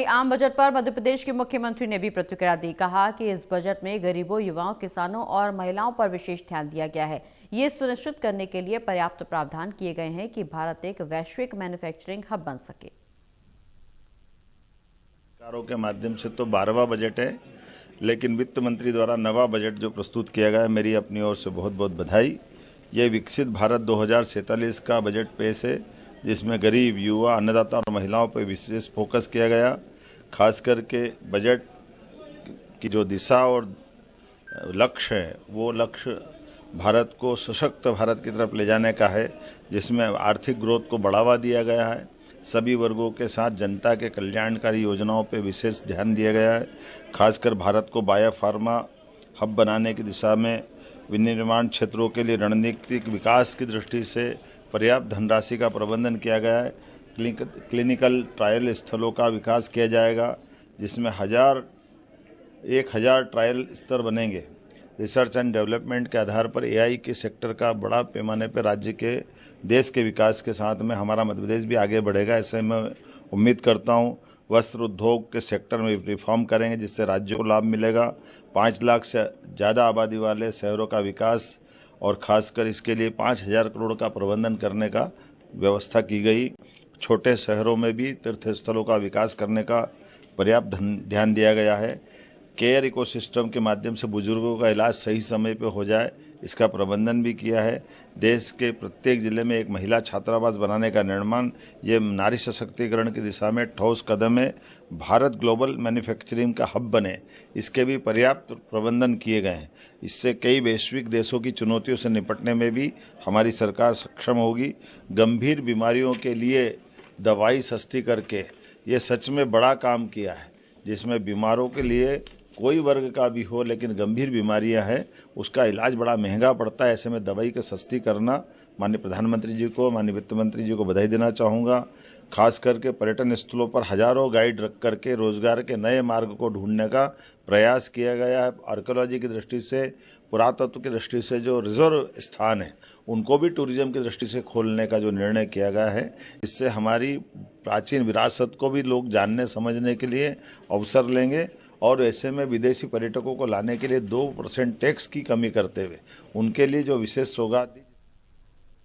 आम बजट पर मध्य प्रदेश के मुख्यमंत्री ने भी प्रतिक्रिया दी। कहा कि इस बजट में गरीबों, युवाओं, किसानों और महिलाओं पर विशेष ध्यान दिया गया है। ये सुनिश्चित करने के लिए पर्याप्त प्रावधान किए गए हैं कि भारत एक वैश्विक मैन्युफैक्चरिंग हब बन सके। सरकारों के माध्यम से तो 12वां बजट है, लेकिन वित्त मंत्री द्वारा नवा बजट जो प्रस्तुत किया गया है, मेरी अपनी ओर से बहुत बहुत बधाई। ये विकसित भारत 2047 का बजट पेश है, जिसमें गरीब, युवा, अन्नदाता और महिलाओं पर विशेष फोकस किया गया। खास करके बजट की जो दिशा और लक्ष्य है, वो लक्ष्य भारत को सशक्त भारत की तरफ ले जाने का है, जिसमें आर्थिक ग्रोथ को बढ़ावा दिया गया है। सभी वर्गों के साथ जनता के कल्याणकारी योजनाओं पर विशेष ध्यान दिया गया है। खासकर भारत को बायोफार्मा हब बनाने की दिशा में विनिर्माण क्षेत्रों के लिए रणनीतिक विकास की दृष्टि से पर्याप्त धनराशि का प्रबंधन किया गया है। क्लिनिकल ट्रायल स्थलों का विकास किया जाएगा, जिसमें 1000 ट्रायल स्तर बनेंगे। रिसर्च एंड डेवलपमेंट के आधार पर एआई के सेक्टर का बड़ा पैमाने पर राज्य के देश के विकास के साथ में हमारा मध्य प्रदेश भी आगे बढ़ेगा, ऐसे मैं उम्मीद करता हूँ। वस्त्र उद्योग के सेक्टर में रिफॉर्म करेंगे, जिससे राज्य को लाभ मिलेगा। 5 लाख से ज़्यादा आबादी वाले शहरों का विकास और खासकर इसके लिए 5000 करोड़ का प्रबंधन करने का व्यवस्था की गई। छोटे शहरों में भी तीर्थ स्थलों का विकास करने का पर्याप्त ध्यान दिया गया है। केयर इकोसिस्टम के माध्यम से बुजुर्गों का इलाज सही समय पर हो जाए, इसका प्रबंधन भी किया है। देश के प्रत्येक जिले में एक महिला छात्रावास बनाने का निर्माण, ये नारी सशक्तिकरण की दिशा में ठोस कदम है। भारत ग्लोबल मैन्युफैक्चरिंग का हब बने, इसके भी पर्याप्त प्रबंधन किए गए हैं। इससे कई वैश्विक देशों की चुनौतियों से निपटने में भी हमारी सरकार सक्षम होगी। गंभीर बीमारियों के लिए दवाई सस्ती करके ये सच में बड़ा काम किया है, जिसमें बीमारों के लिए कोई वर्ग का भी हो, लेकिन गंभीर बीमारियां हैं, उसका इलाज बड़ा महंगा पड़ता है। ऐसे में दवाई का सस्ती करना, माननीय प्रधानमंत्री जी को, माननीय वित्त मंत्री जी को बधाई देना चाहूँगा। खास करके पर्यटन स्थलों पर हजारों गाइड रख करके रोजगार के नए मार्ग को ढूंढने का प्रयास किया गया है। आर्कियोलॉजी की दृष्टि से, पुरातत्व की दृष्टि से जो रिजर्व स्थान है, उनको भी टूरिज्म की दृष्टि से खोलने का जो निर्णय किया गया है, इससे हमारी प्राचीन विरासत को भी लोग जानने समझने के लिए अवसर लेंगे। और ऐसे में विदेशी पर्यटकों को लाने के लिए 2% टैक्स की कमी करते हुए उनके लिए जो विशेष सौगात दी।